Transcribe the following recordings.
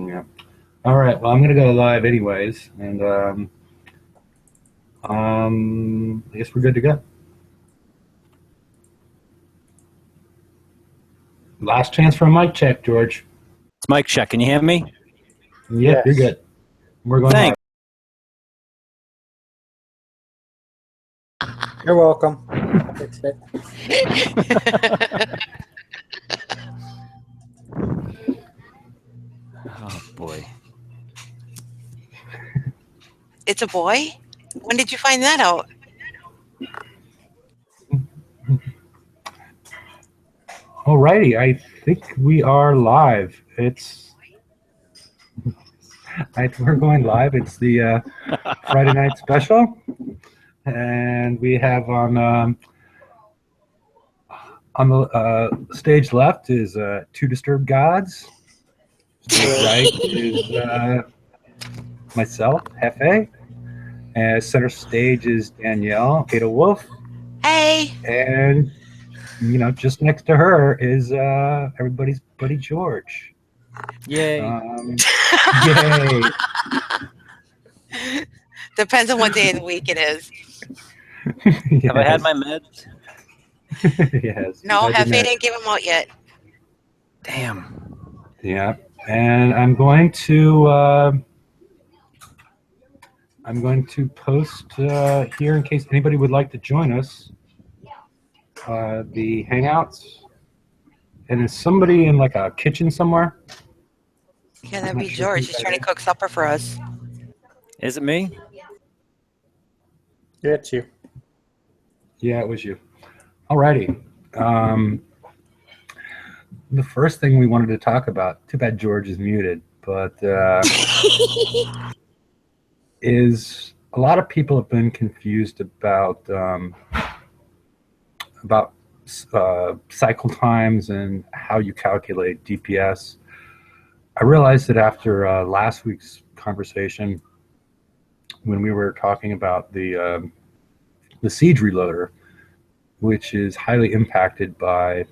Yeah. All right. Well, I'm going to go live anyways, and I guess we're good to go. Last chance for a mic check, George. It's mic check. Can you hear me? Yep, you're good. We're going Thanks. live. You're welcome. I'll fix it. Oh boy. It's a boy? When did you find that out? Alrighty, I think we are live. We're going live. It's the Friday night special, and we have on the stage left is Two Disturbed Gods. Stage right is myself, Hefe. And center stage is Danielle, Ada Wolf. Hey. And just next to her is everybody's buddy George. Yay. Yay. Depends on what day of the week it is. Yes. Have I had my meds? Yes. No, Hefe didn't give them out yet. Damn. Yeah. And I'm going to post here in case anybody would like to join us. The Hangouts. And is somebody in like a kitchen somewhere? Yeah, that'd be George. He's trying to cook supper for us. Is it me? Yeah, it's you. Yeah, it was you. Alrighty. The first thing we wanted to talk about, too bad George is muted, but is a lot of people have been confused about cycle times and how you calculate DPS. I realized that after last week's conversation, when we were talking about the Siege Reloader, which is highly impacted by,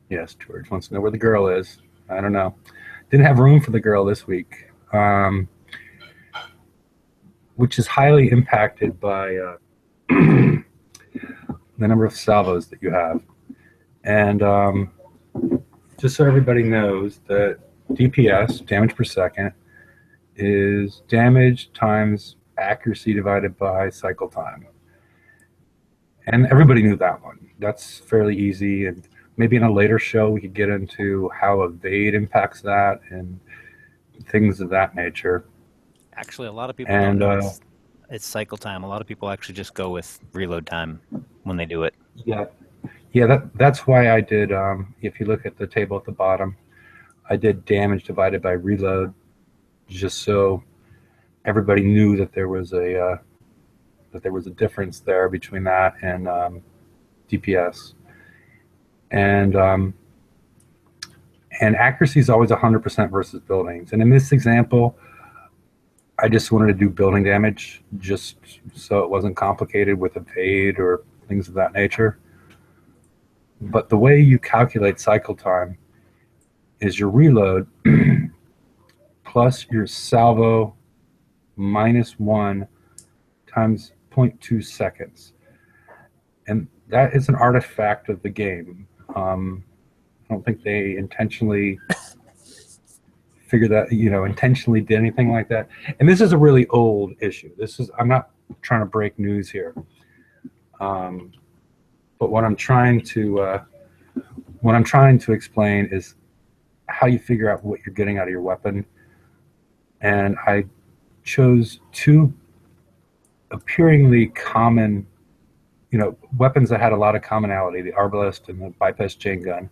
yes, George wants to know where the girl is. I don't know. Didn't have room for the girl this week, which is highly impacted by the number of salvos that you have. And just so everybody knows that DPS, damage per second, is damage times accuracy divided by cycle time. And everybody knew that one. That's fairly easy. And maybe in a later show we could get into how evade impacts that and things of that nature. Actually, a lot of people don't know it's cycle time. A lot of people actually just go with reload time when they do it. Yeah, that's why I did, if you look at the table at the bottom, I did damage divided by reload, just so everybody knew that there was a difference there between that and DPS. And accuracy is always 100% versus buildings. And in this example, I just wanted to do building damage just so it wasn't complicated with evade or things of that nature. But the way you calculate cycle time is your reload plus your salvo minus 1 times 0.2 seconds. And that is an artifact of the game. I don't think they intentionally intentionally did anything like that. And this is a really old issue. I'm not trying to break news here. But what I'm trying to explain is how you figure out what you're getting out of your weapon. And I chose two appearingly common, weapons that had a lot of commonality: the arbalest and the bypass chain gun.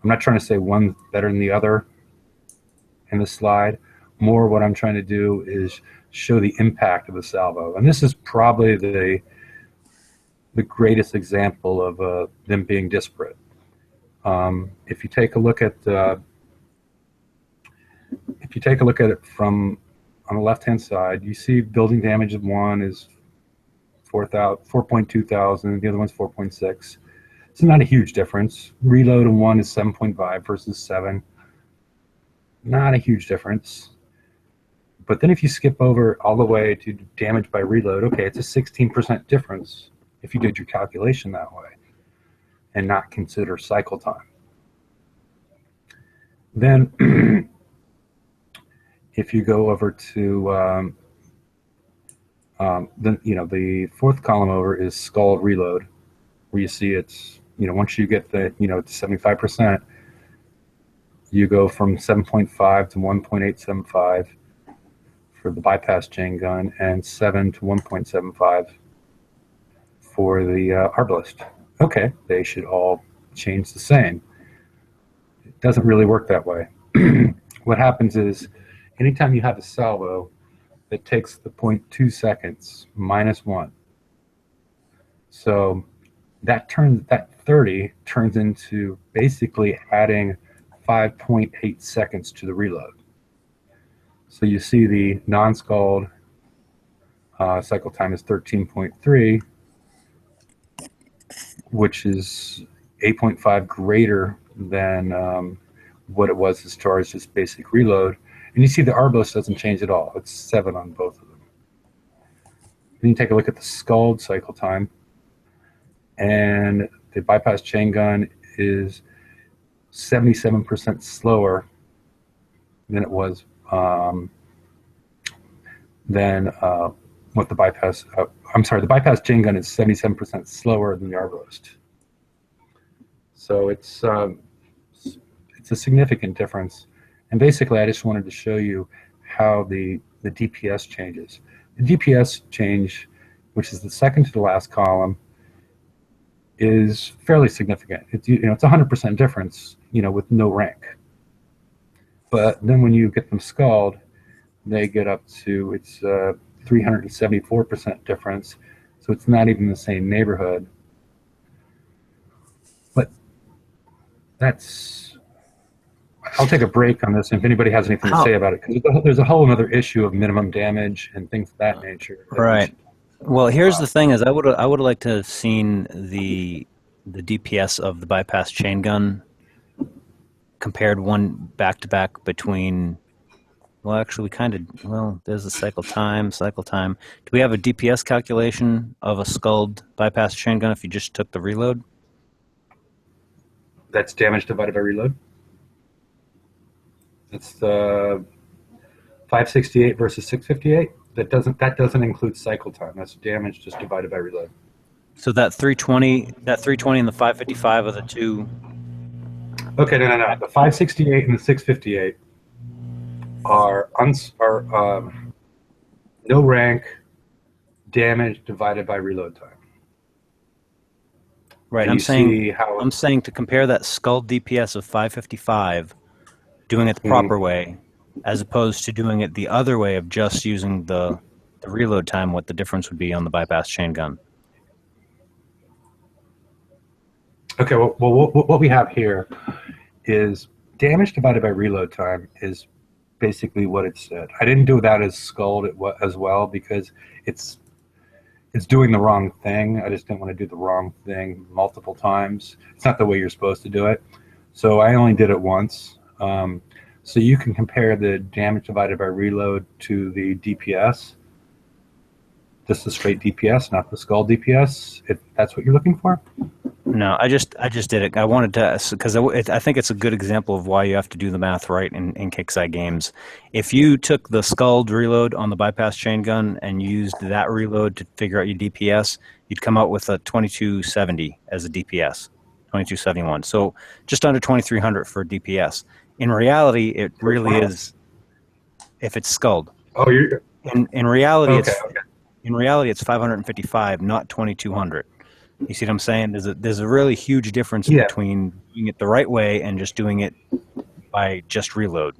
I'm not trying to say one's better than the other in the slide. More what I'm trying to do is show the impact of a salvo. And this is probably the greatest example of them being disparate. If you take a look at it from on the left-hand side, you see building damage of one is 4.2 thousand, the other one's 4.6. It's not a huge difference. Reload of one is 7.5 versus 7. not a huge difference. But then if you skip over all the way to damage by reload, okay, it's a 16% difference if you did your calculation that way and not consider cycle time. Then if you go over to then the fourth column over is scald reload, where you see it's once you get the to 75%, you go from 7.5 to 1.875 for the bypass chain gun and 7 to 1.75 for the arbalist. Okay, they should all change the same. It doesn't really work that way. What happens is anytime you have a salvo that takes the 0.2 seconds minus 1, so that 30 turns into basically adding 5.8 seconds to the reload. So you see the non-scald cycle time is 13.3, which is 8.5 greater than what it was as far as just basic reload. And you see the arbalist doesn't change at all. It's 7 on both of them. Then you take a look at the scald cycle time, and the bypass chain gun is 77% slower than it was what the bypass. The bypass chain gun is 77% slower than the arbalist. So it's a significant difference. And basically, I just wanted to show you how the DPS changes. The DPS change, which is the second to the last column, is fairly significant. It's 100% difference, with no rank. But then when you get them scald, they get up to 374% difference. So it's not even the same neighborhood. But I'll take a break on this if anybody has anything to say about it, because there's a whole other issue of minimum damage and things of that nature. Right. Well, here's the thing: is I would like to have seen the DPS of the bypass chain gun compared one back to back between. Well, actually, there's the cycle time. Do we have a DPS calculation of a scald bypass chain gun if you just took the reload? That's damage divided by reload. It's 568 versus 658. That doesn't include cycle time. That's damage just divided by reload. So that 320 and the 555 are the two. Okay, no. The 568 and the 658 are no rank, damage divided by reload time. Right. I'm saying to compare that scald DPS of 555, doing it the proper way, as opposed to doing it the other way of just using the reload time, what the difference would be on the bypass chain gun. Okay, well, what we have here is damage divided by reload time is basically what it said. I didn't do that as scald as well because it's doing the wrong thing. I just didn't want to do the wrong thing multiple times. It's not the way you're supposed to do it. So I only did it once. So you can compare the damage divided by reload to the DPS. Just the straight DPS, not the scald DPS, if that's what you're looking for. No, I just did it. I wanted to, because I think it's a good example of why you have to do the math right in Kickside games. If you took the scald reload on the bypass chain gun and used that reload to figure out your DPS, you'd come out with a 2270 as a DPS, 2271. So just under 2300 for DPS. In reality, it really is if it's scald. Oh, you're in reality, okay. In reality, it's 555, not 2200. You see what I'm saying? There's a really huge difference between doing it the right way and just doing it by just reload.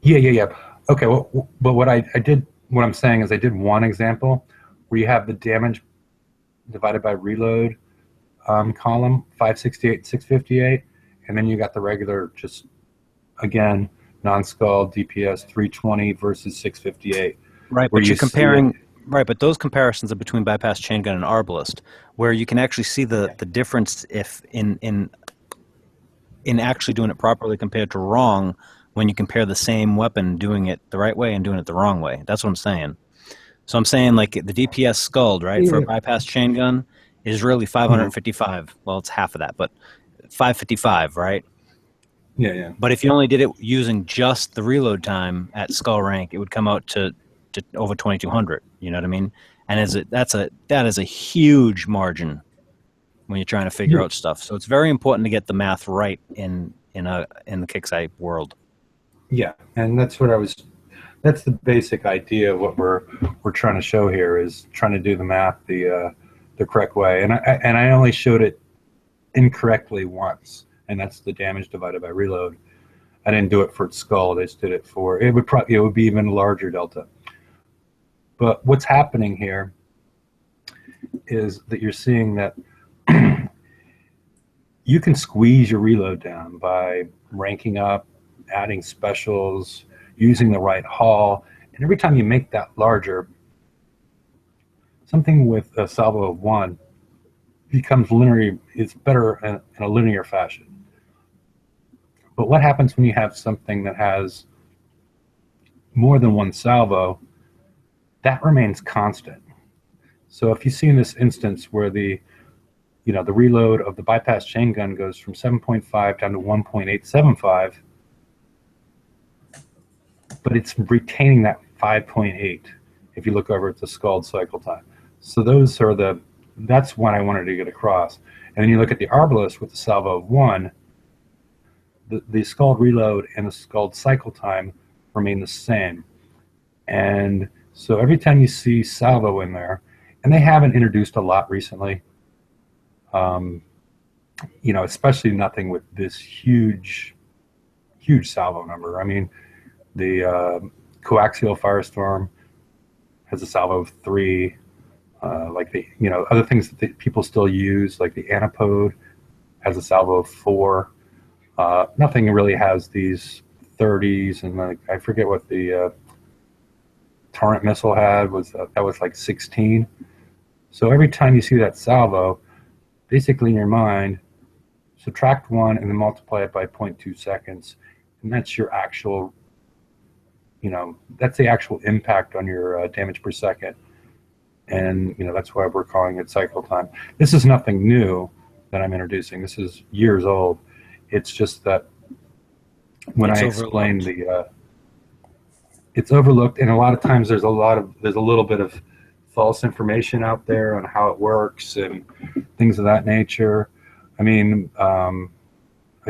Yeah. Okay, well, but what I'm saying is I did one example where you have the damage divided by reload column, 568, 658, and then you got the regular, just again, non-scald DPS 320 versus 658. Right, but you're comparing. Right, but those comparisons are between bypass chain gun and arbalist, where you can actually see the difference if in actually doing it properly compared to wrong when you compare the same weapon doing it the right way and doing it the wrong way. That's what I'm saying. So I'm saying like the DPS Scald, right, for a bypass chain gun is really 555. Well, it's half of that, but 555, right? Yeah. But if you only did it using just the reload time at skull rank, it would come out to over 2200. You know what I mean? And that is a huge margin when you're trying to figure out stuff. So it's very important to get the math right in the Kixeye world. Yeah, and that's the basic idea of what we're trying to show here, is trying to do the math the correct way. And I only showed it incorrectly once, and that's the damage divided by reload. I didn't do it for its skull. I just did it for it would be even larger delta. But what's happening here is that you're seeing that you can squeeze your reload down by ranking up, adding specials, using the right haul, and every time you make that larger, something with a salvo of 1 becomes linear. It's better in a linear fashion. But what happens when you have something that has more than 1 salvo? That remains constant. So if you see in this instance where the reload of the bypass chain gun goes from 7.5 down to 1.875, but it's retaining that 5.8 if you look over at the Scald cycle time. So that's what I wanted to get across. And then you look at the Arbalest with the salvo of 1, the Scald reload and the Scald cycle time remain the same. And so every time you see salvo in there, and they haven't introduced a lot recently, especially nothing with this huge salvo number. I mean, the coaxial Firestorm has a salvo of 3. Like other things that people still use, like the Antipode has a salvo of 4. Nothing really has these 30s, and I forget what the Torrent missile had. That was like 16. So every time you see that salvo, basically in your mind, subtract 1 and then multiply it by 0.2 seconds, and that's your actual, that's the actual impact on your damage per second. And that's why we're calling it cycle time. This is nothing new that I'm introducing. This is years old. It's just that when I explain it's overlooked, and a lot of times there's a little bit of false information out there on how it works and things of that nature. I mean, I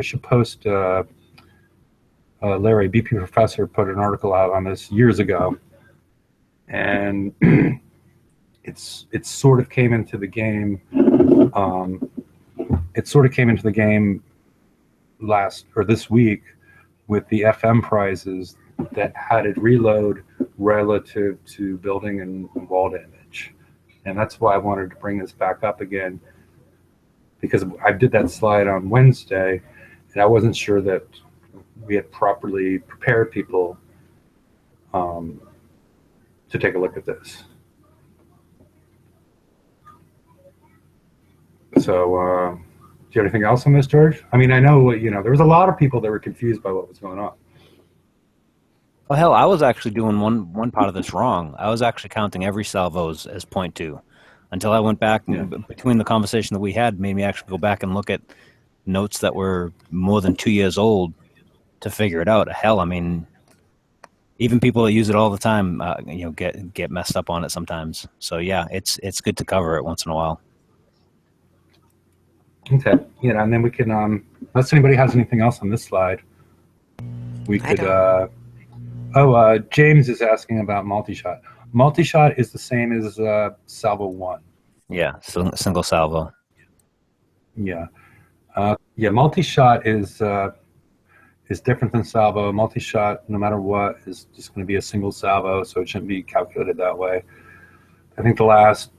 should post. Larry, BP professor, put an article out on this years ago, and it sort of came into the game. It sort of came into the game this week with the FM prizes that added reload relative to building and wall damage. And that's why I wanted to bring this back up again, because I did that slide on Wednesday, and I wasn't sure that we had properly prepared people to take a look at this. So, do you have anything else on this, George? I mean, I know, there was a lot of people that were confused by what was going on. Well, hell, I was actually doing one part of this wrong. I was actually counting every salvos as 0.2 until I went back between the conversation that we had, made me actually go back and look at notes that were more than 2 years old to figure it out. Hell, I mean, even people that use it all the time, get messed up on it sometimes. So yeah, it's good to cover it once in a while. Okay, and then we can, unless anybody has anything else on this slide, we could. James is asking about multi-shot. Multi-shot is the same as salvo 1. Yeah, single salvo. Yeah, multi-shot is different than salvo. Multi-shot, no matter what, is just going to be a single salvo, so it shouldn't be calculated that way. I think the last.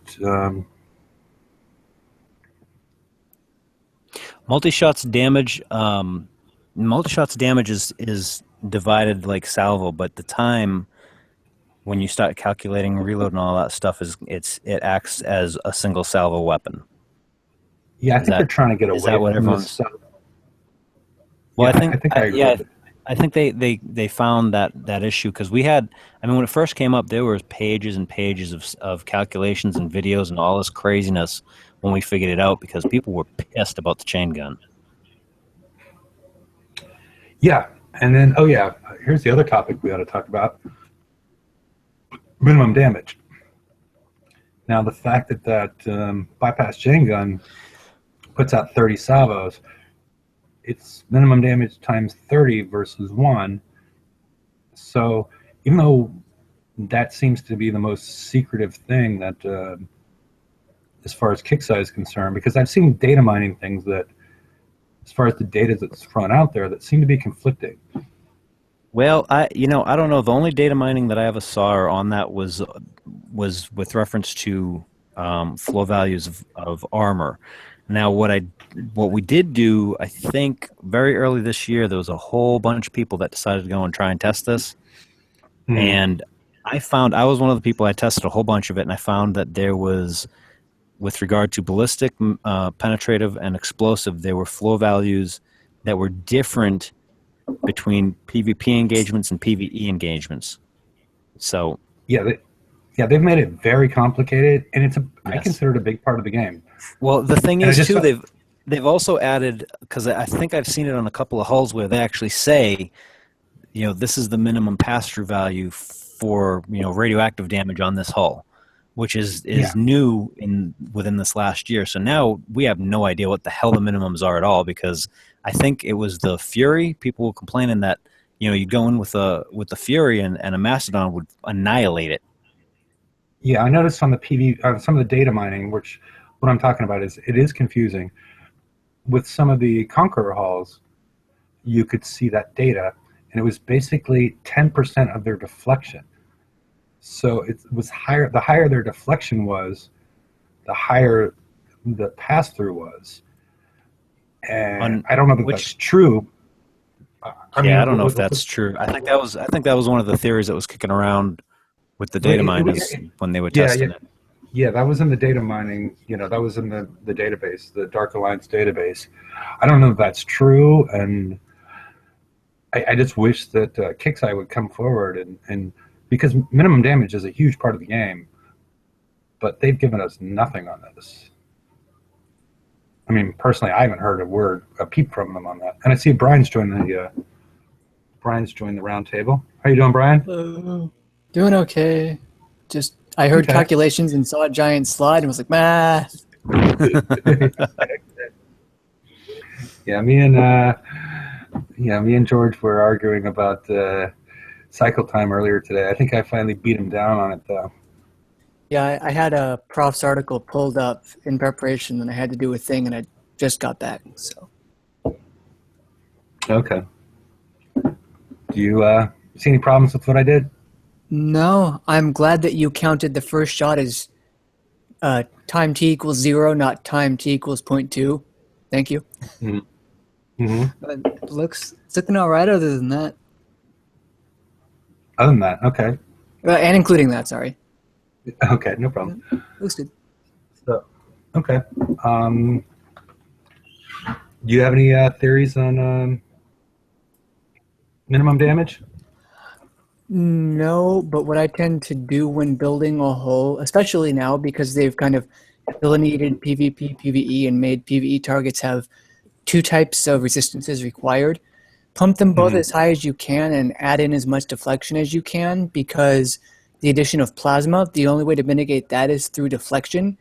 Multi-shot's damage is divided like salvo, but the time when you start calculating reload and all that stuff it acts as a single salvo weapon. Yeah, I think they're trying to get away from this. Well, yeah, I think I think they found that issue because we had. I mean, when it first came up, there was pages and pages of calculations and videos and all this craziness when we figured it out because people were pissed about the chain gun. Yeah, and then here's the other topic we ought to talk about: minimum damage. Now, the fact that bypass chain gun puts out 30 salvos, it's minimum damage times 30 versus 1. So even though that seems to be the most secretive thing that, as far as kick size is concerned, because I've seen data mining things that, as far as the data that's thrown out there, that seem to be conflicting. Well, I don't know. The only data mining that I ever saw on that was with reference to flow values of armor. Now, what we did do, I think, very early this year, there was a whole bunch of people that decided to go and try and test this, and I was one of the people. I tested a whole bunch of it, and I found that there was, with regard to ballistic, penetrative, and explosive, there were flow values that were different between PvP engagements and PvE engagements. So they've made it very complicated, and I Yes. consider it a big part of the game. Well, the thing And I is just too, thought- they've also added, because I think I've seen it on a couple of hulls where they actually say, this is the minimum pass-through value for radioactive damage on this hull, which is new within this last year. So now we have no idea what the hell the minimums are at all, because I think it was the Fury. People were complaining that you go in with the Fury and a Mastodon would annihilate it. Yeah, I noticed on the some of the data mining, which what I'm talking about is it is confusing. With some of the Conqueror halls, you could see that data, and it was basically 10% of their deflection. So it was higher. The higher their deflection was, the higher the pass-through was. And I don't know that that's true. I don't know if that's true. I think that was one of the theories that was kicking around with the data miners when they were testing it. Yeah, that was in the data mining. That was in the database, the Dark Alliance database. I don't know if that's true, and I just wish that Kixeye would come forward and because minimum damage is a huge part of the game, but they've given us nothing on this. I mean, personally, I haven't heard a peep from them on that. And I see Brian's joined the round table. How you doing, Brian? Doing okay. Just I heard calculations and saw a giant slide and was like, "Nah." Me and George were arguing about cycle time earlier today. I think I finally beat him down on it, though. Yeah, I had a prof's article pulled up in preparation, and I had to do a thing, and I just got back. So. Okay. Do you see any problems with what I did? No, I'm glad that you counted the first shot as time t equals 0, not time t equals 0.2. Thank you. Mm-hmm. It's looking all right other than that. Other than that, okay. And including that, sorry. Okay, no problem. Looks good. So, okay. Do you have any theories on minimum damage? No, but what I tend to do when building a hull, especially now because they've kind of delineated PvP, PvE, and made PvE targets have 2 types of resistances required, pump them both as high as you can and add in as much deflection as you can, because the addition of plasma, the only way to mitigate that is through deflection.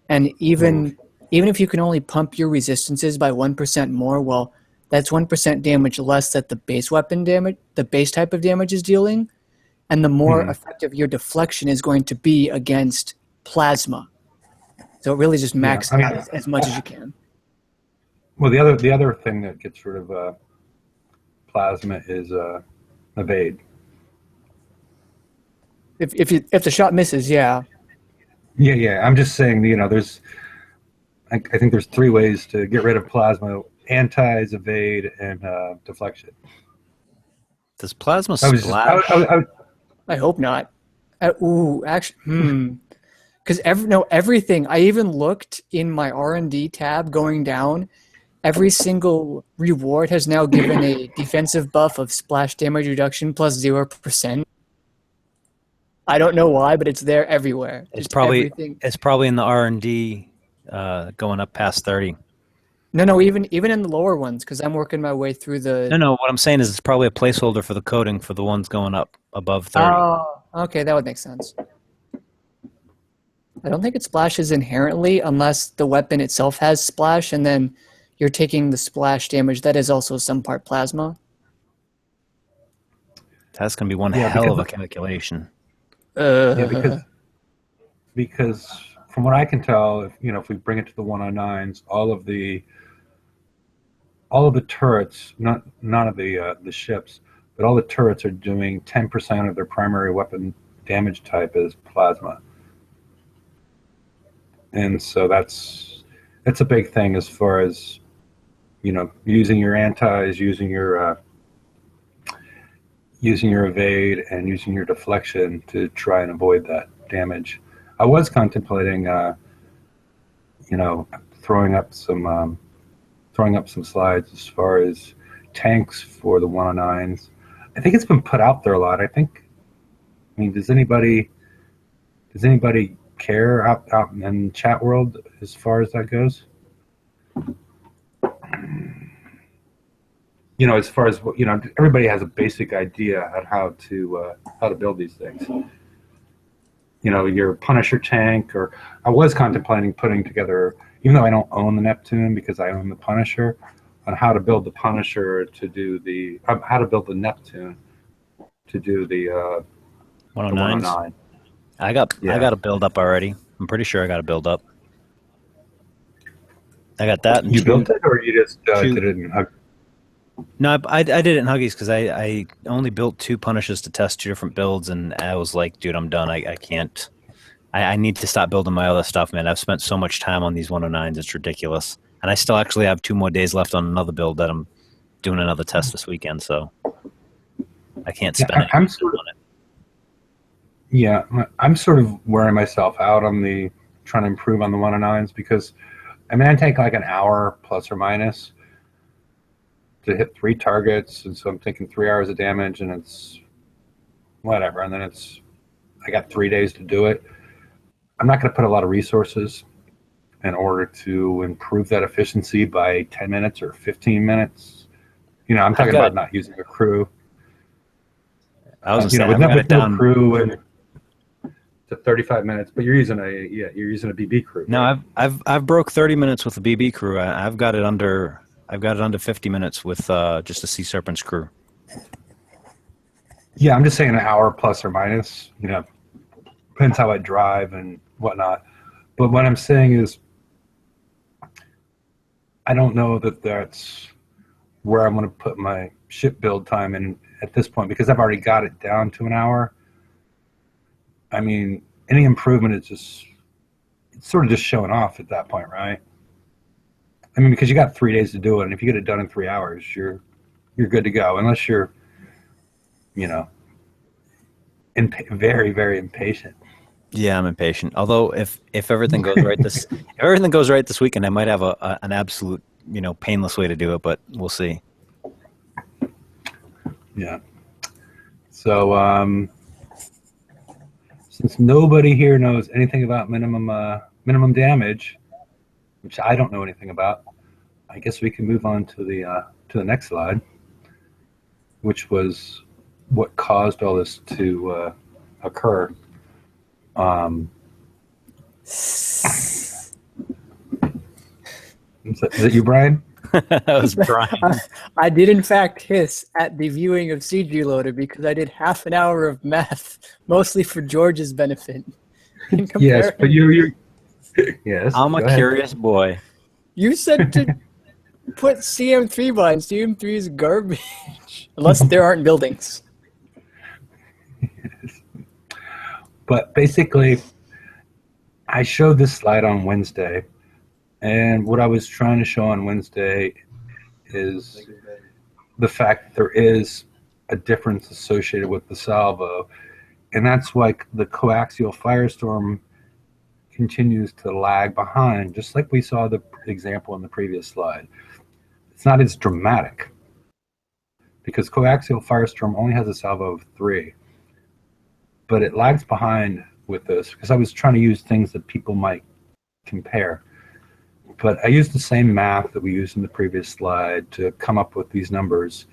And even if you can only pump your resistances by 1% more, well, that's 1% damage less that the base weapon damage, the base type of damage is dealing, and the more effective your deflection is going to be against plasma. So it really just max out as much as you can. Well, the other thing that gets rid of plasma is evade. If the shot misses, yeah. Yeah. I'm just saying, there's. I think there's 3 ways to get rid of plasma: antis, evade, and deflection. Does plasma splash? I hope not. Actually, because everything. I even looked in my R&D tab going down, every single reward has now given a defensive buff of splash damage reduction plus 0%. I don't know why, but it's there everywhere. It's Just probably everything. it's probably in the R&D going up past 30. No, even in the lower ones, because I'm working my way through the. No. What I'm saying is it's probably a placeholder for the coding for the ones going up above 30. Oh, okay, that would make sense. I don't think it splashes inherently unless the weapon itself has splash, and then you're taking the splash damage. That is also some part plasma. That's going to be one Yeah, hell of a because- calculation. Yeah, because from what I can tell, if we bring it to the 109s, all of the turrets, none of the ships, but all the turrets are doing 10% of their primary weapon damage type is plasma, and so that's a big thing as far as using your antis, using your evade, and using your deflection to try and avoid that damage. I was contemplating, throwing up some slides as far as tanks for the 109s. I think it's been put out there a lot. I mean, does anybody care out in chat world as far as that goes? As far as everybody has a basic idea on how to build these things. Your Punisher tank, or I was contemplating putting together, even though I don't own the Neptune because I own the Punisher, on how to build the Punisher to do how to build the Neptune to do the 109s. 109. I got a build up already. I'm pretty sure I got a build up. I got that. You built it, or you just did it in Hug? No, I did it in Huggies because I only built 2 Punishers to test 2 different builds, and I was like, dude, I'm done. I can't. I need to stop building my other stuff, man. I've spent so much time on these 109s. It's ridiculous. And I still actually have 2 more days left on another build that I'm doing another test this weekend, so I can't spend it on it. Yeah, I'm sort of wearing myself out on trying to improve on the 109s because, I take like an hour plus or minus to hit 3 targets, and so I'm taking 3 hours of damage, and it's whatever, and then I got 3 days to do it. I'm not going to put a lot of resources in order to improve that efficiency by 10 minutes or 15 minutes. I'm talking about not using a crew. I was with no crew and to 35 minutes, but you're using a BB crew. No, right? I've broke 30 minutes with a BB crew. I've got it under 50 minutes with just a Sea Serpent's crew. Yeah, I'm just saying an hour plus or minus. Depends how I drive and whatnot. But what I'm saying is, I don't know that that's where I'm going to put my ship build time in at this point, because I've already got it down to an hour. I mean, any improvement is it's sort of just showing off at that point, right? I mean, because you got 3 days to do it, and if you get it done in 3 hours, you're good to go, unless you're, very, very impatient. Yeah, I'm impatient. Although if everything goes right this weekend, I might have an absolute painless way to do it, but we'll see. Yeah. So since nobody here knows anything about minimum damage, which I don't know anything about, I guess we can move on to the next slide, which was what caused all this to occur. Is it you, Brian? That was Brian. I did in fact hiss at the viewing of Siege Reloaded because I did half an hour of math, mostly for George's benefit. Yes, but you're yes. I'm a curious boy. You said to put CM3 behind. CM3 is garbage. Unless there aren't buildings. Yes. But basically, I showed this slide on Wednesday, and what I was trying to show on Wednesday is the fact that there is a difference associated with the salvo, and that's why the coaxial firestorm continues to lag behind, just like we saw the example in the previous slide. it's not as dramatic because coaxial firestorm only has a salvo of 3, but it lags behind with this because I was trying to use things that people might compare. But I used the same math that we used in the previous slide to come up with these numbers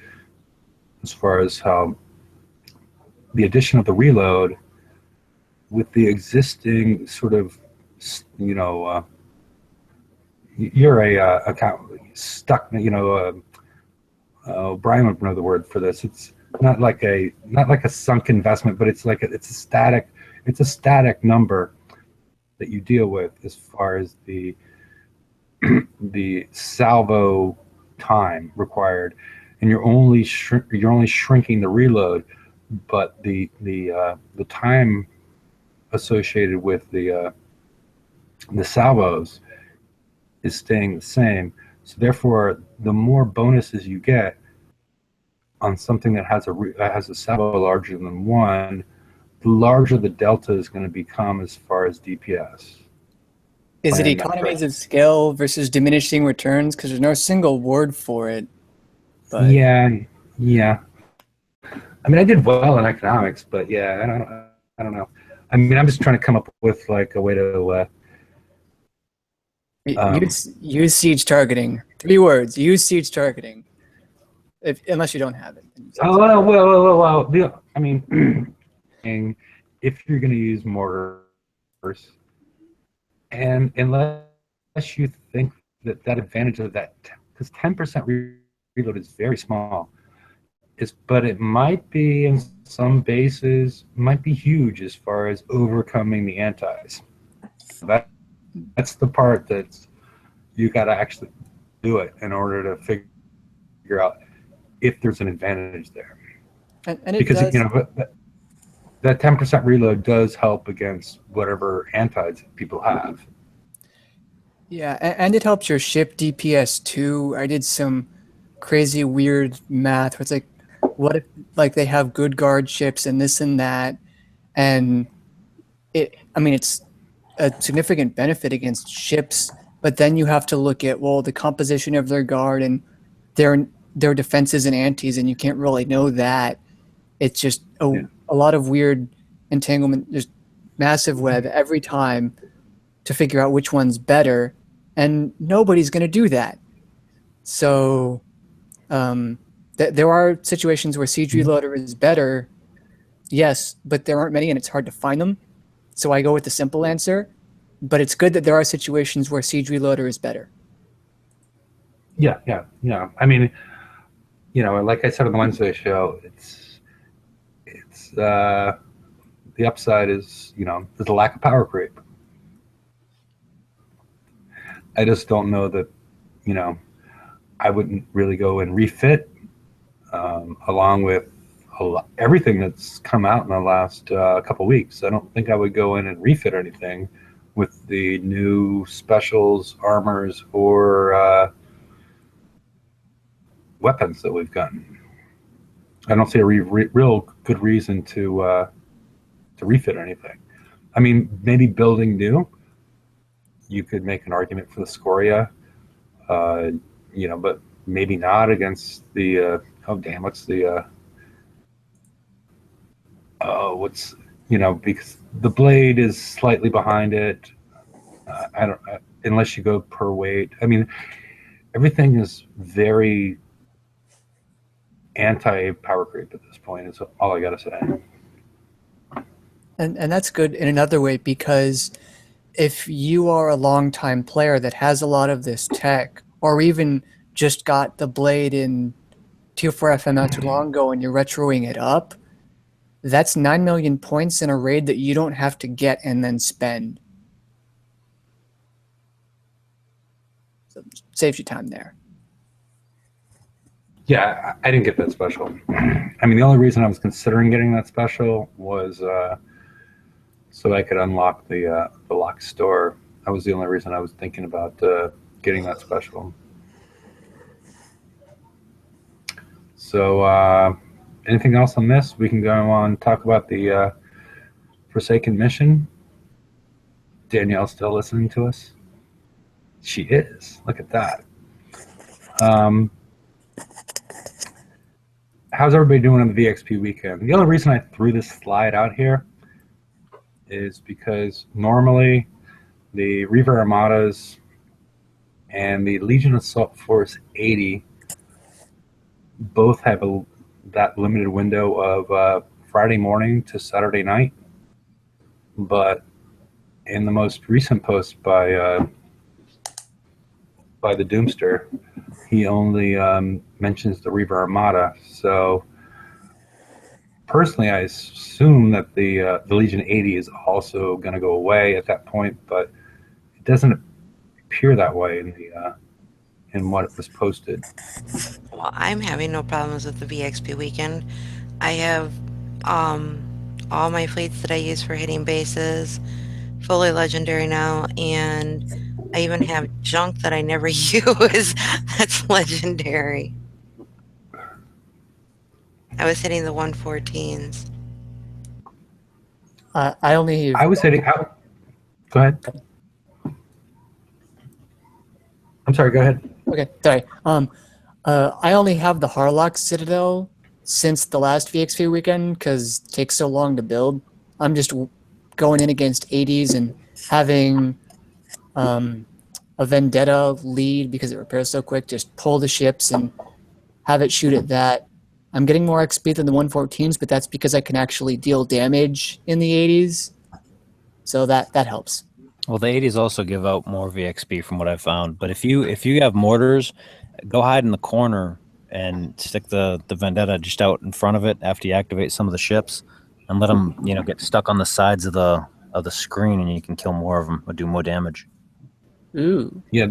as far as how the addition of the reload with the existing sort of, you're a account stuck, Brian would know the word for this. It's not like a sunk investment, but it's like it's a static number that you deal with as far as the salvo time required, and you're only shrinking the reload, but the time associated with the salvos is staying the same. So therefore, the more bonuses you get on something that has a salvo larger than 1, the larger the delta is going to become as far as DPS. Is it economies of scale versus diminishing returns? Because there's no single word for it. But yeah. I mean, I did well in economics, but yeah, I don't know. I mean, I'm just trying to come up with like a way to use siege targeting. 3 words. Use siege targeting. Unless you don't have it. Well. I mean, if you're going to use mortars, and unless you think that advantage of that, because 10% reload is very small, but it might be in some bases, might be huge as far as overcoming the antis. That's the part that's you got to actually do it in order to figure out if there's an advantage there. And because that 10% reload does help against whatever antis people have. Yeah, and it helps your ship DPS too. I did some crazy weird math where it's like, what if like they have good guard ships and this and that, and it's a significant benefit against ships, but then you have to look at the composition of their guard and their defenses and antis, and you can't really know that. It's just a lot of weird entanglement. There's massive web every time to figure out which one's better, and nobody's going to do that. So there are situations where Siege Reloader is better, yes, but there aren't many and it's hard to find them. So I go with the simple answer, but it's good that there are situations where Siege Reloader is better. Yeah. I mean, like I said on the Wednesday show, it's the upside is, there's a lack of power creep. I just don't know that, I wouldn't really go and refit along with everything that's come out in the last couple weeks. I don't think I would go in and refit anything with the new specials, armors, or weapons that we've gotten. I don't see a real good reason to refit anything. I mean, maybe building new. You could make an argument for the Scoria, but maybe not against the. What's the? Because the blade is slightly behind it. I don't unless you go per weight. I mean, everything is very anti-power creep at this point. Is all I gotta say. And that's good in another way, because if you are a long-time player that has a lot of this tech, or even just got the blade in Tier 4 FM not too long ago and you're retroing it up, that's 9 million points in a raid that you don't have to get and then spend. So it saves you time there. Yeah, I didn't get that special. I mean, the only reason I was considering getting that special was so I could unlock the locked store. That was the only reason I was thinking about getting that special. So anything else on this? We can go on and talk about the Forsaken mission. Danielle's still listening to us. She is. Look at that. Um, how's everybody doing on the VXP weekend? The only reason I threw this slide out here is because normally the Reaver Armadas and the Legion Assault Force 80 both have that limited window of Friday morning to Saturday night. But in the most recent post by the Doomster, he only mentions the Reaver Armada. So personally, I assume that the Legion 80 is also going to go away at that point, but it doesn't appear that way in what was posted. Well, I'm having no problems with the VXP weekend. I have all my fleets that I use for hitting bases fully legendary now, and I even have junk that I never use that's legendary. I was hitting the 114s. I only. I was hitting out. Go ahead. I'm sorry. Go ahead. Okay, sorry. I only have the Harlock Citadel since the last VXP weekend because it takes so long to build. I'm just going in against 80s and having a Vendetta lead because it repairs so quick. Just pull the ships and have it shoot at that. I'm getting more XP than the 114s, but that's because I can actually deal damage in the 80s. So that helps. Well, the 80s also give out more VXP from what I've found. But if you have mortars, go hide in the corner and stick the Vendetta just out in front of it after you activate some of the ships, and let them get stuck on the sides of the screen, and you can kill more of them or do more damage. Ooh. Yeah.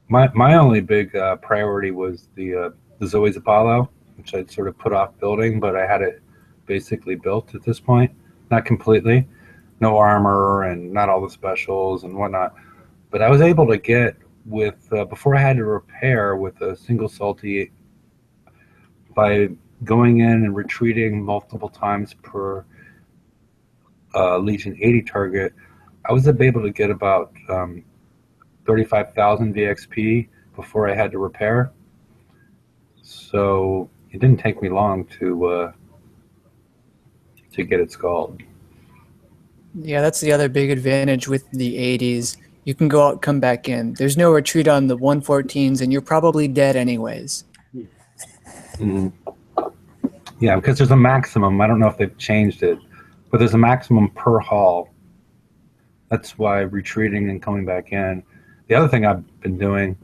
My only big priority was the Zoe's Apollo, which I'd sort of put off building, but I had it basically built at this point. Not completely. No armor and not all the specials and whatnot. But I was able to get with, before I had to repair with a single salty, by going in and retreating multiple times per Legion 80 target, I was able to get about 35,000 VXP before I had to repair. So it didn't take me long to get it skulled. Yeah, that's the other big advantage with the 80s. You can go out, come back in. There's no retreat on the 114s, and you're probably dead anyways. Mm. Yeah, because there's a maximum. I don't know if they've changed it, but there's a maximum per haul. That's why retreating and coming back in. The other thing I've been doing,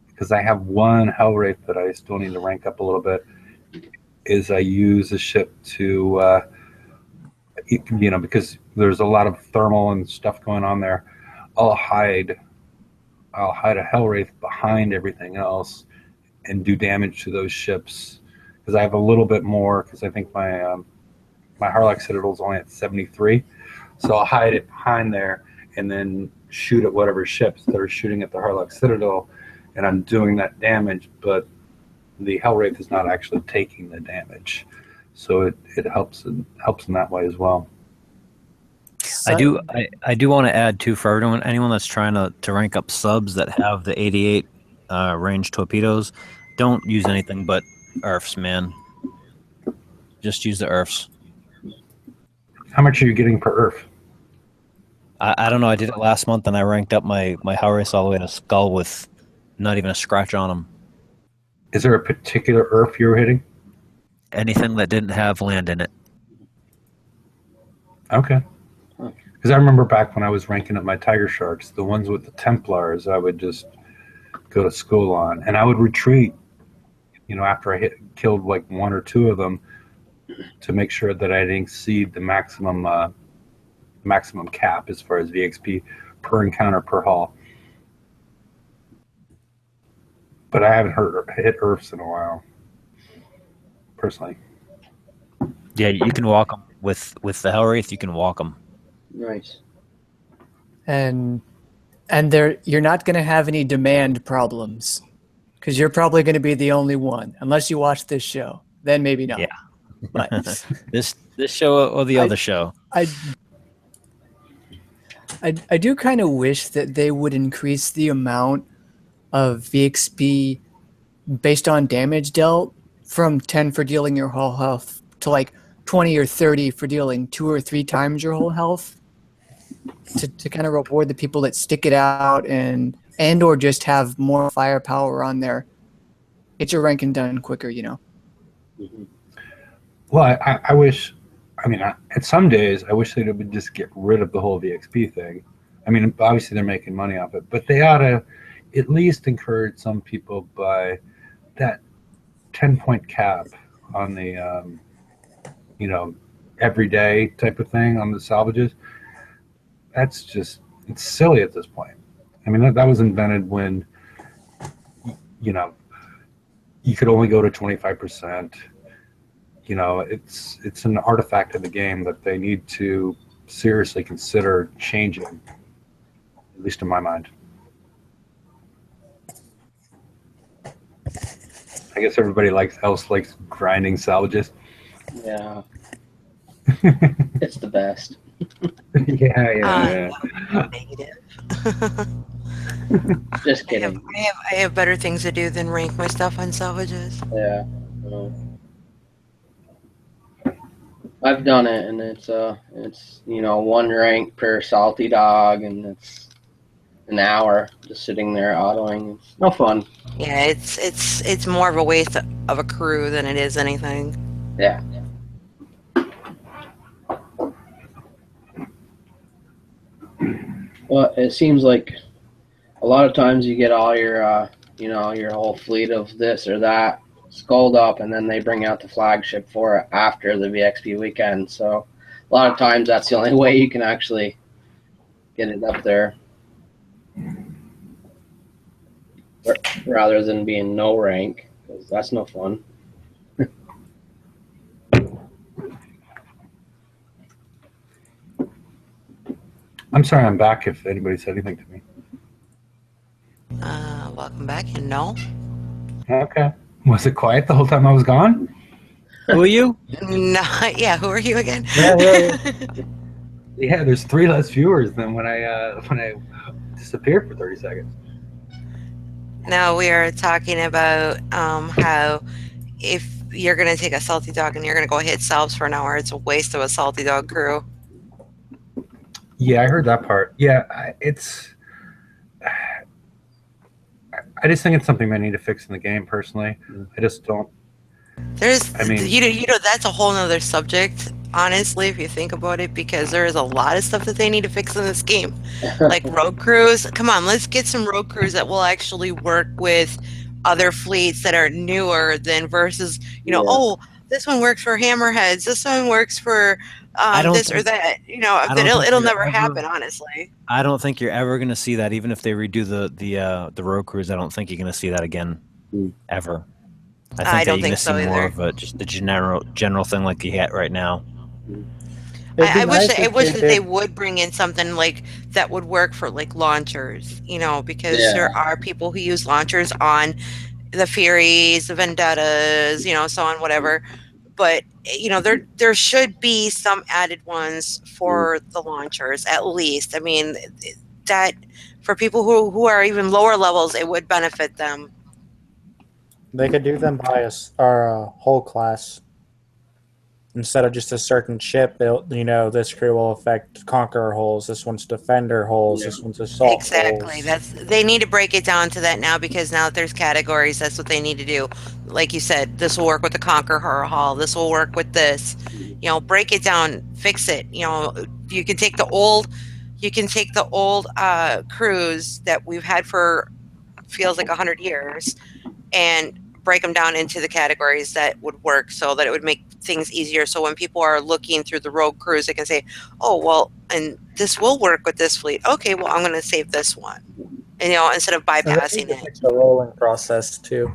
because I have one Hellwraith that I still need to rank up a little bit, is I use a ship to, because there's a lot of thermal and stuff going on there. I'll hide a Hellwraith behind everything else and do damage to those ships, because I have a little bit more, because I think my Harlock Citadel is only at 73, so I'll hide it behind there and then shoot at whatever ships that are shooting at the Harlock Citadel, and I'm doing that damage, but the Hellwraith is not actually taking the damage, so it helps in that way as well. I do want to add too, for anyone that's trying to rank up subs that have the 88 range torpedoes, don't use anything but ERFs, man. Just use the ERFs. How much are you getting per ERF? I don't know. I did it last month, and I ranked up my Hellrace all the way to Skull with not even a scratch on them. Is there a particular ERF you're hitting? Anything that didn't have land in it. Okay. Because I remember back when I was ranking up my Tiger Sharks, the ones with the Templars, I would just go to school on, and I would retreat, after I killed like one or two of them, to make sure that I didn't exceed the maximum cap as far as VXP per encounter per haul. But I haven't hit ERFs in a while, personally. Yeah, you can walk them with the Hellwraith. You can walk them. Right. And you're not going to have any demand problems because you're probably going to be the only one, unless you watch this show. Then maybe not. Yeah. But this show or the other show. I do kind of wish that they would increase the amount of VXP based on damage dealt, from 10 for dealing your whole health to like 20 or 30 for dealing 2 or 3 times your whole health, to kind of reward the people that stick it out and or just have more firepower on there. Get your ranking done quicker, you know. Well, I wish, at some days, I wish they would just get rid of the whole VXP thing. I mean, obviously they're making money off it, but they ought to at least encourage some people by that 10-point cap on the, everyday type of thing on the salvages. That's just, it's silly at this point. I mean, that was invented when, you could only go to 25%. It's an artifact of the game that they need to seriously consider changing, at least in my mind. I guess everybody else likes grinding salvages. Yeah. It's the best. Yeah. Negative. Just kidding. I have better things to do than rank my stuff on salvages. Yeah. I've done it, and it's 1 rank per salty dog, and it's an hour just sitting there autoing. It's no fun. Yeah, it's more of a waste of a crew than it is anything. Yeah. Well, it seems like a lot of times you get all your your whole fleet of this or that skulled up, and then they bring out the flagship for it after the VXP weekend. So a lot of times that's the only way you can actually get it up there, rather than being no rank, because that's no fun. I'm sorry, I'm back if anybody said anything to me. Welcome back. And no. Okay. Was it quiet the whole time I was gone? Who are you? No. Yeah. Who are you again? Yeah, there's 3 less viewers than when I disappeared for 30 seconds. Now we are talking about how if you're going to take a salty dog and you're going to go hit salves for an hour, it's a waste of a salty dog crew. Yeah, I heard that part. Yeah, I just think it's something they need to fix in the game. Personally, I just don't. That's a whole nother subject. Honestly, if you think about it, because there is a lot of stuff that they need to fix in this game, like road crews. Come on, let's get some road crews that will actually work with other fleets that are newer than versus oh, this one works for hammerheads, this one works for this or that. It'll never happen. Honestly, I don't think you're ever going to see that. Even if they redo the road crews, I don't think you're going to see that again ever. I think you're going to see more of just the general thing like you had right now. I wish that they would bring in something like that would work for like launchers, because there are people who use launchers on the Furies, the Vendettas, so on, whatever. But there should be some added ones for the launchers at least. I mean, that for people who are even lower levels, it would benefit them. They could do them by our whole class instead of just a certain ship. This crew will affect Conqueror holes. This one's Defender holes. This one's Assault exactly. holes. They need to break it down to that now, because now that there's categories, that's what they need to do. Like you said, this will work with the Conqueror hull. This will work with this. Break it down, fix it. You can take the old crews that we've had for feels like 100 years and break them down into the categories that would work, so that it would make things easier. So when people are looking through the rogue crews, they can say, oh, well, and this will work with this fleet. Okay, well, I'm going to save this one. And, instead of bypassing it. It's a rolling process, too.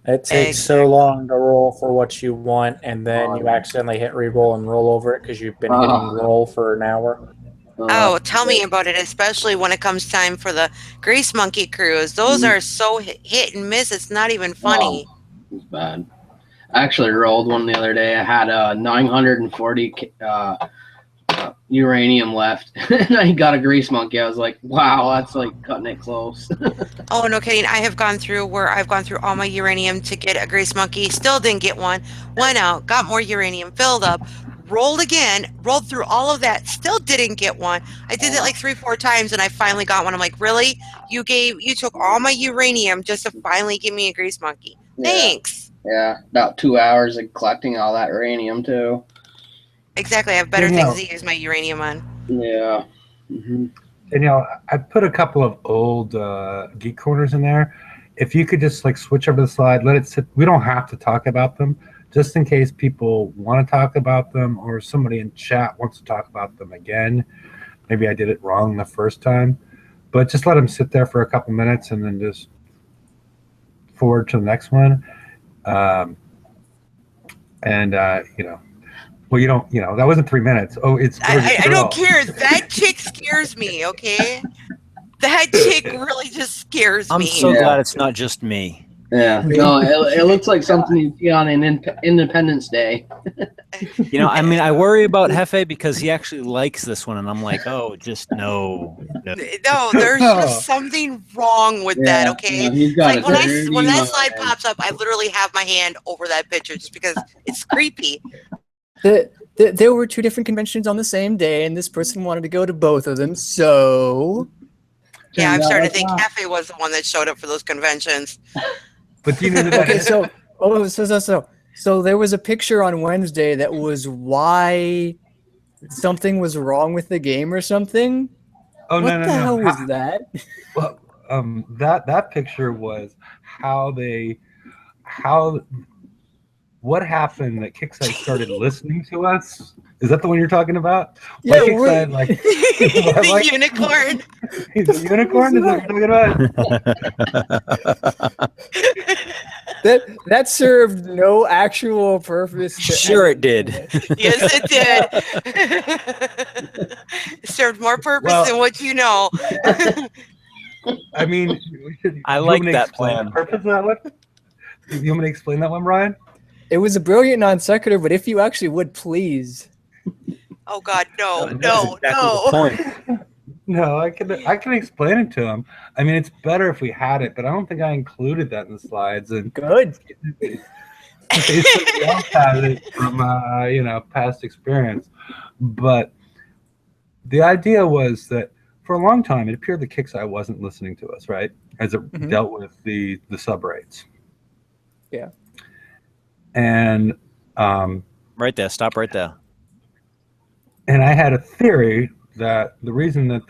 It takes so long to roll for what you want, and then you accidentally hit re-roll and roll over it because you've been hitting roll for an hour. Oh, tell me about it, especially when it comes time for the Grease Monkey crews. Those are so hit and miss, it's not even funny. It's bad. I actually rolled one the other day. I had a 940 uranium left, and I got a grease monkey. I was like, wow, that's like cutting it close. Oh, no kidding. I've gone through all my uranium to get a grease monkey. Still didn't get one. Went out, got more uranium, filled up, rolled again, rolled through all of that. Still didn't get one. I did it like 3-4 times, and I finally got one. I'm like, really? You took all my uranium just to finally give me a grease monkey. Yeah. Thanks. Yeah, about 2 hours of collecting all that uranium too. Exactly. I have better Danielle. things to use my uranium on. Yeah. Mm-hmm. Danielle, I put a couple of old Geek Corners in there. If you could just like switch over the slide, let it sit. We don't have to talk about them, just in case people want to talk about them or somebody in chat wants to talk about them again. Maybe I did it wrong the first time, but just let them sit there for a couple minutes and then just forward to the next one. Well, you don't, that wasn't 3 minutes. Oh, it's. I don't care. That chick scares me, okay? That chick really just scares me. I'm so glad it's not just me. Yeah. No, it looks like something you see on an Independence Day. I worry about Hefe because he actually likes this one, and I'm like, oh, just no. No, there's just something wrong with that, okay? Yeah, he's got like when that slide pops up, I literally have my hand over that picture just because it's creepy. There were 2 different conventions on the same day, and this person wanted to go to both of them, so... Yeah, I'm starting to think Hefe was the one that showed up for those conventions. But you know that Okay, so there was a picture on Wednesday that was why something was wrong with the game or something. Oh, what the hell was that? Well, that picture was what happened that Kickside started listening to us. Is that the one you're talking about? Yeah, Kickside, the unicorn. He's a unicorn? Is that what you're talking about? That served no actual purpose. Sure it did. Yes, it did. It served more purpose than what you know. I mean, I like that plan. Purpose of that weapon? You want me to explain that one, Ryan? It was a brilliant non sequitur, but if you actually would please. Oh God, no. No, I can explain it to him. I mean, it's better if we had it, but I don't think I included that in the slides. And good. Somebody else has it from past experience. But the idea was that for a long time, it appeared that Kickside wasn't listening to us, right? As it dealt with the sub rates. Yeah. And right there, stop right there. And I had a theory that the reason that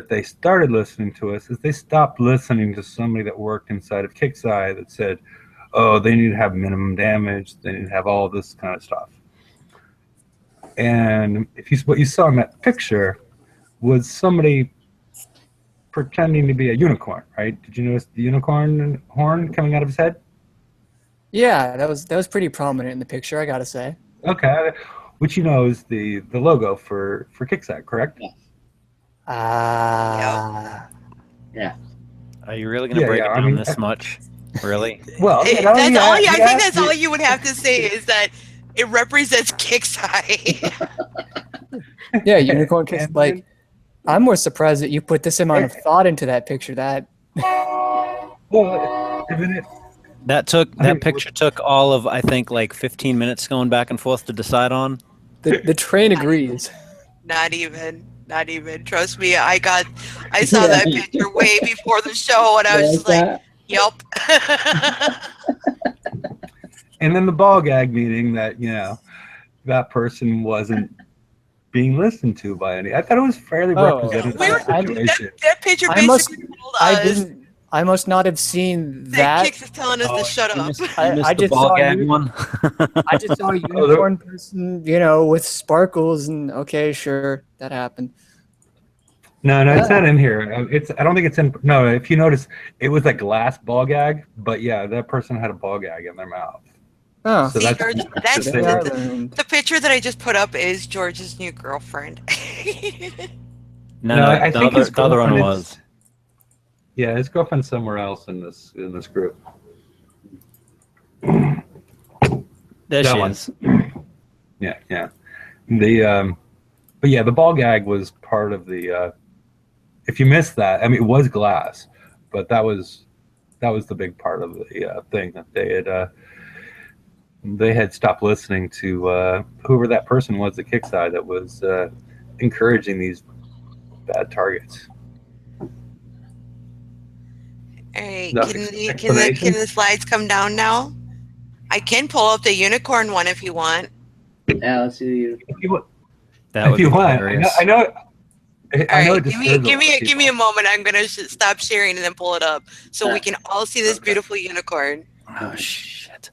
they started listening to us is they stopped listening to somebody that worked inside of Kickside that said, "Oh, they need to have minimum damage. They need to have all this kind of stuff." And what you saw in that picture was somebody pretending to be a unicorn, right? Did you notice the unicorn horn coming out of his head? Yeah, that was pretty prominent in the picture, I gotta say. Okay, which is the logo for Kickside, correct? Yeah. Are you really going to break it down this much? Really? Well, that's all. I think that's all you would have to say is that it represents Kickside. Yeah, unicorn kiss. Like, I'm more surprised that you put this amount of thought into that picture. Well, isn't it? That picture took all of, I think, like 15 minutes going back and forth to decide on. The train agrees. Not even. Trust me, I saw that picture way before the show, and I was just like, "Yep." And then the ball gag meeting that that person wasn't being listened to by any. I thought it was fairly representative. That picture basically told us. I must not have seen that. Kix is telling us to shut up. I just ball saw gag one. I just saw a unicorn person, with sparkles, and okay, sure, that happened. No, it's not in here. I don't think it's in. No, if you notice, it was a glass ball gag, but yeah, that person had a ball gag in their mouth. Oh, so that's the picture that I just put up is George's new girlfriend. No, I think the other one was. Yeah, his girlfriend's somewhere else in this group. There she is. Yeah. But yeah, the ball gag was part of the. If you missed that, I mean, it was glass, but that was the big part of the thing that they had stopped listening to whoever that person was at Kickside that was encouraging these bad targets. All right, Nothing. can the slides come down now? I can pull up the unicorn one if you want. Yeah, let's see. That would If you be want, hilarious. I know. All I know right, it disturbs give me people. a moment. I'm gonna stop sharing and then pull it up so we can all see this beautiful unicorn. Oh shit!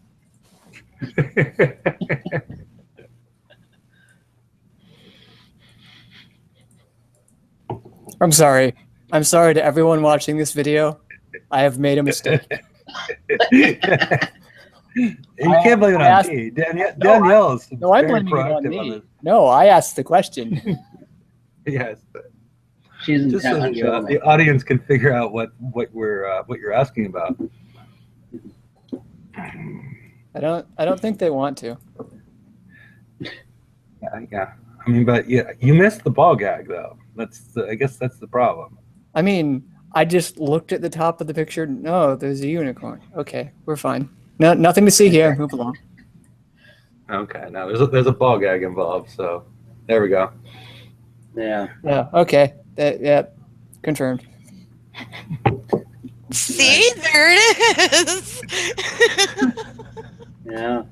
I'm sorry. I'm sorry to everyone watching this video. I have made a mistake. You can't blame it on me. Danielle's No, I'm very blaming it on proactive me. this. No, I asked the question. Yes, but She's just so intent on the audience can figure out what you're asking about. I don't think they want to. Yeah. I mean, but yeah, you missed the ball gag though. I guess that's the problem. I mean, I just looked at the top of the picture. No, there's a unicorn. Okay, we're fine. No, nothing to see here. Move along. Okay, now there's a ball gag involved, so there we go. Yeah. Yeah. Okay. Yeah. Confirmed. See, there it is. Yeah.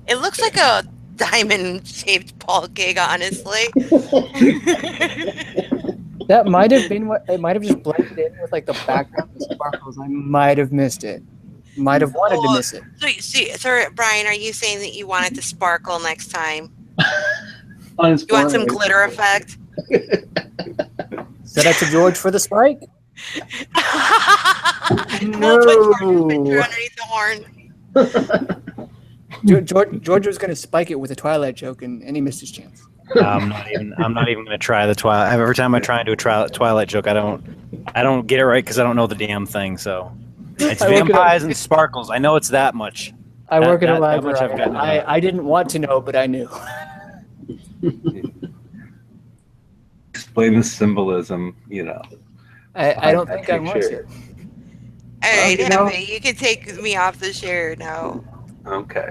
It looks like a diamond-shaped ball gag, honestly. That might have been what it might have just blended in with like the background of sparkles. I might have missed it. Might have wanted to miss it. So, Brian, are you saying that you want it to sparkle next time? On his You want some forehead. glitter effect? Set up to George for the spike. We'll put George's picture underneath the horn. George was going to spike it with a Twilight joke, and he missed his chance. I'm not even going to try the Twilight. Every time I try and do a Twilight joke, I don't get it right because I don't know the damn thing. So it's vampires and sparkles. I know it's that much. I work in a that much I've library. gotten I didn't want to know, but I knew. Explain the symbolism, I don't think I want to. All right, you know- Heavy, you can take me off the share now. Okay.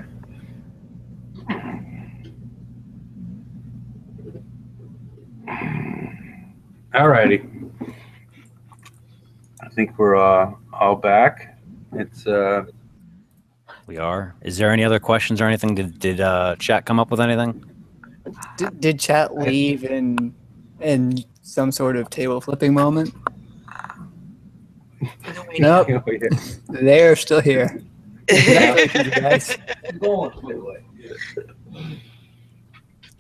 Alrighty. I think we're all back. It's We are. Is there any other questions or anything? Did chat come up with anything? Did chat leave in some sort of table flipping moment? Nope. They're still here. Congratulations, you guys.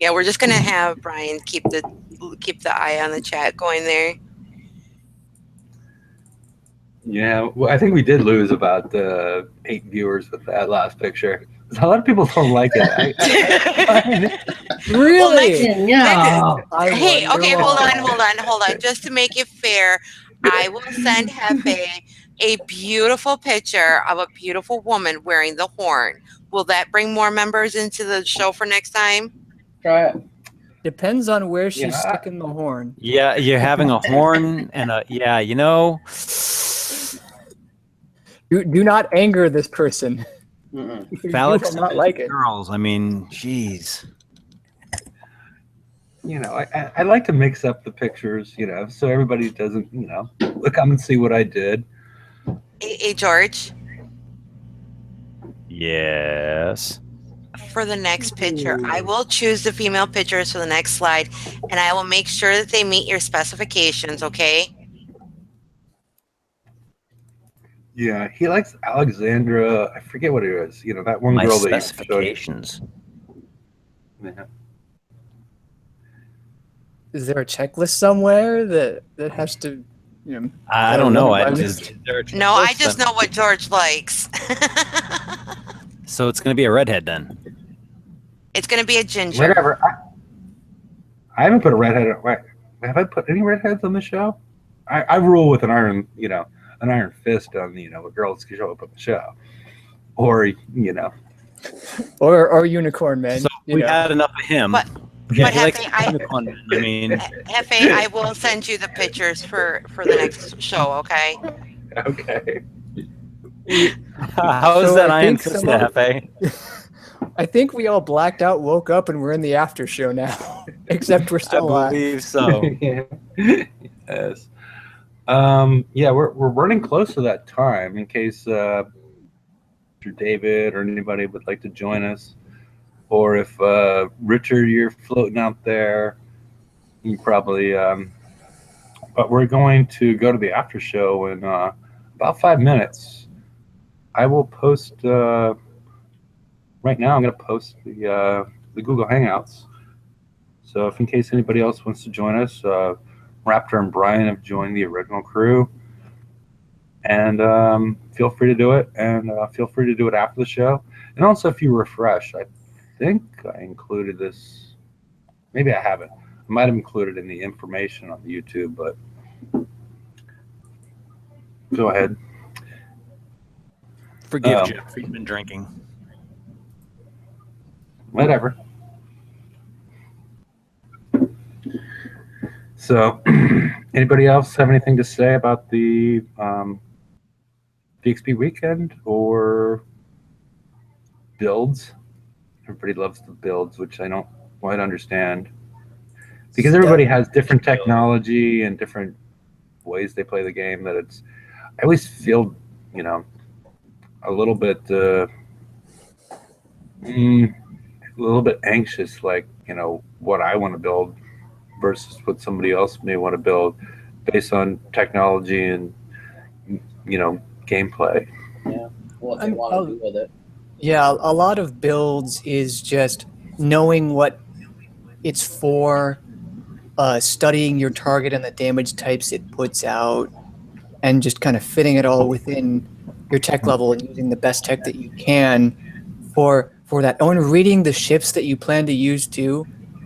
Yeah, we're just gonna have Brian keep the eye on the chat going there. Yeah, well, I think we did lose about 8 viewers with that last picture. A lot of people don't like it. Really? Yeah. Hey, okay, hold on. Just to make it fair, I will send Hefe a beautiful picture of a beautiful woman wearing the horn. Will that bring more members into the show for next time? Try it. Depends on where she's Yeah. sticking the horn. Yeah, you're having a horn and a Do not anger this person. Mm-mm. phallic You will not like it. girls. I mean, jeez. I like to mix up the pictures, so everybody doesn't, look, come and see what I did. Hey, George, Yes. for the next picture, I will choose the female pictures for the next slide, and I will make sure that they meet your specifications, okay? Yeah, he likes Alexandra. I forget what it is. That one My girl that you showed. specifications. Yeah. Is there a checklist somewhere that has to, I don't know. I Why- just No, I just know what George likes. So it's going to be a redhead then. It's going to be a ginger. Whatever. I haven't put a redhead. Have I put any redheads on the show? I rule with an iron fist on what girls can show up on the show, or or unicorn man. So we had enough of him. But But He likes Hefe, Comic Con, man. I mean, Hefe, I will send you the pictures for the next show, okay? Okay. how is So that I Iron think Fist, some of- Hefe? I think we all blacked out, woke up, and we're in the after show now. Except we're I still alive. believe so. Yeah. Yes. Yeah, we're running close to that time in case Mr. David or anybody would like to join us. Or if Richard, you're floating out there, you probably. But we're going to go to the after show in about 5 minutes. I will post. Right now, I'm going to post the Google Hangouts. So if in case anybody else wants to join us, Raptor and Brian have joined the original crew. And feel free to do it. And feel free to do it after the show. And also, if you refresh, I think I included this. Maybe I haven't. I might have included in the information on the YouTube, but go ahead. Forgive Jeff. He's been drinking. Whatever. So, anybody else have anything to say about the VXP weekend or builds? Everybody loves the builds, which I don't quite understand. Because everybody has different technology and different ways they play the game. That it's, I always feel, a little bit, anxious, like what I want to build versus what somebody else may want to build, based on technology and gameplay. Yeah, what they want to do with it. Yeah, a lot of builds is just knowing what it's for, studying your target and the damage types it puts out, and just kind of fitting it all within your tech level and using the best tech that you can for that. Oh, and reading the ships that you plan to use too.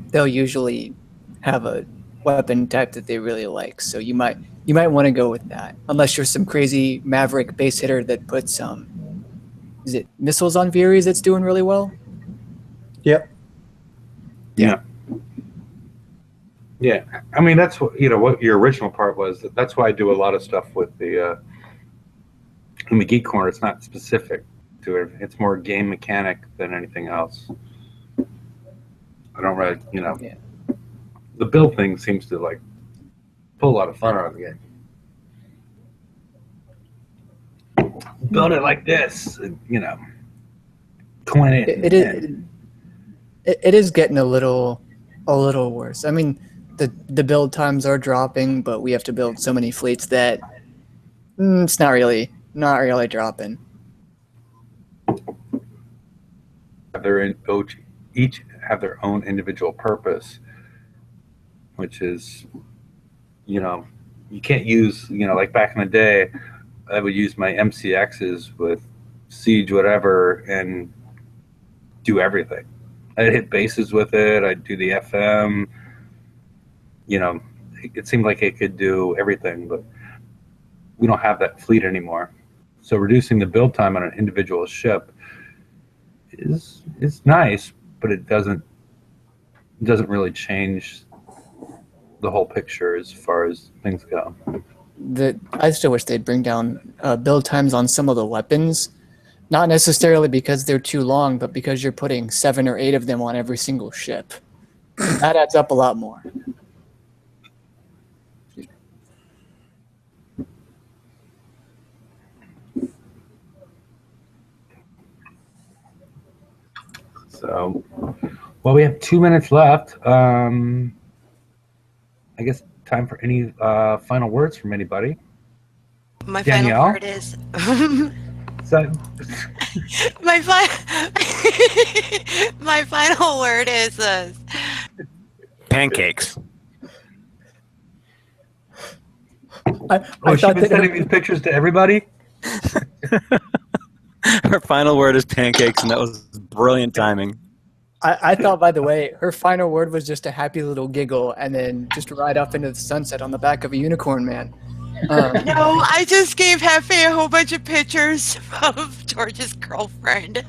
They'll usually have a weapon type that they really like, so you might want to go with that, unless you're some crazy maverick base hitter that puts is it missiles on Viris that's doing really well? Yep. Yeah. I mean, that's what what your original part was. That's why I do a lot of stuff with the in the Geek Corner. It's not specific to it. It's more game mechanic than anything else. I don't really, Yeah. The build thing seems to like pull a lot of fun out of the game. Build it like this, coin it. It is getting a little worse. I mean, the build times are dropping, but we have to build so many fleets that it's not really dropping. Each have their own individual purpose, which is, you can't use, like back in the day, I would use my MCXs with Siege, whatever, and do everything. I'd hit bases with it. I'd do the FM. It seemed like it could do everything, but we don't have that fleet anymore. So reducing the build time on an individual ship is nice, but it doesn't really change the whole picture as far as things go. I still wish they'd bring down build times on some of the weapons, not necessarily because they're too long, but because you're putting 7 or 8 of them on every single ship. That adds up a lot more. So, well, we have 2 minutes left. I guess time for any final words from anybody. My Danielle? final word is So, my final word is Pancakes. I she's thought been that sending these pictures to everybody? Her final word is pancakes, and that was brilliant timing. I thought, by the way, her final word was just a happy little giggle and then just ride off into the sunset on the back of a unicorn man. no, I just gave Hefe a whole bunch of pictures of George's girlfriend.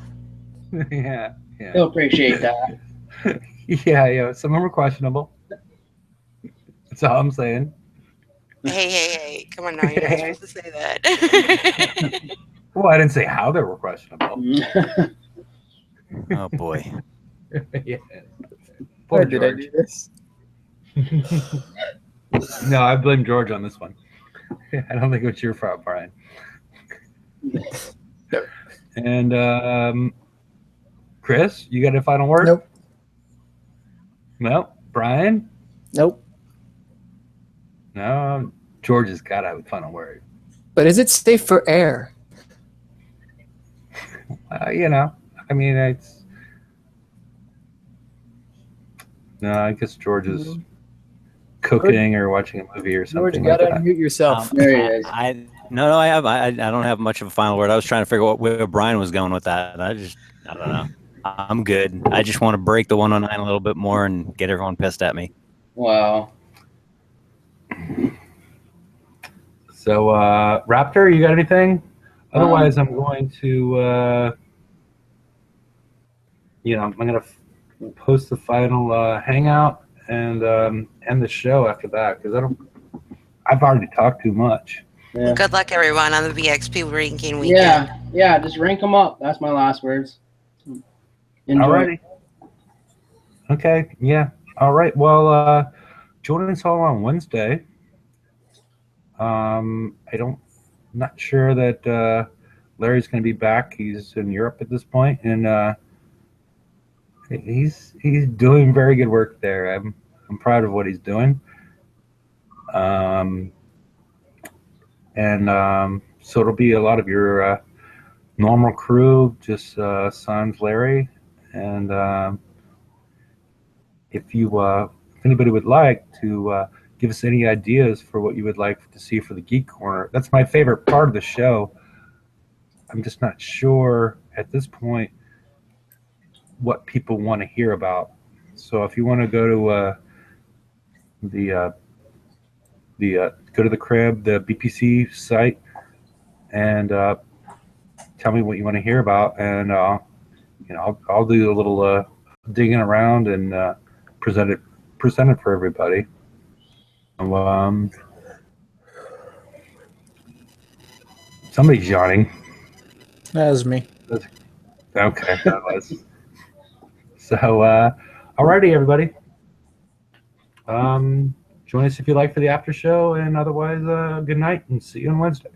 Yeah. He'll appreciate that. Yeah, some of them were questionable. That's all I'm saying. Hey, come on now, you're not supposed to say that. Well, I didn't say how they were questionable. Oh boy. Yeah. Why Poor did I George. do this? No, I blame George on this one. I don't think it was your fault, Brian. No. And Chris, you got a final word? Nope. No. Brian? Nope. No. George has got to have a final word. But is it safe for air? I mean, it's. No, I guess George is cooking or watching a movie or George, something you like gotta that. unmute yourself. There he is. No, I don't have much of a final word. I was trying to figure out where Brian was going with that. I don't know. I'm good. I just want to break the 109 a little bit more and get everyone pissed at me. Wow. So, Raptor, you got anything? Otherwise, I'm going to, I'm going to post the final hangout and end the show after that because I've already talked too much. Yeah. Good luck, everyone, on the VXP ranking weekend. Yeah. Just rank them up. That's my last words. Enjoy. Alrighty. Okay. Yeah. All right. Well, join us all on Wednesday. Not sure that Larry's going to be back. He's in Europe at this point, and he's doing very good work there. I'm proud of what he's doing. So it'll be a lot of your normal crew, just sans Larry, and if anybody would like to give us any ideas for what you would like to see for the Geek Corner, that's my favorite part of the show. I'm just not sure at this point what people want to hear about. So if you want to go to go to the crib, the BPC site, and tell me what you want to hear about, and I'll do a little digging around and present it for everybody. Somebody's yawning. That was me. Okay, that was. So, alrighty, everybody. Join us if you like for the after show, and otherwise, good night, and see you on Wednesday.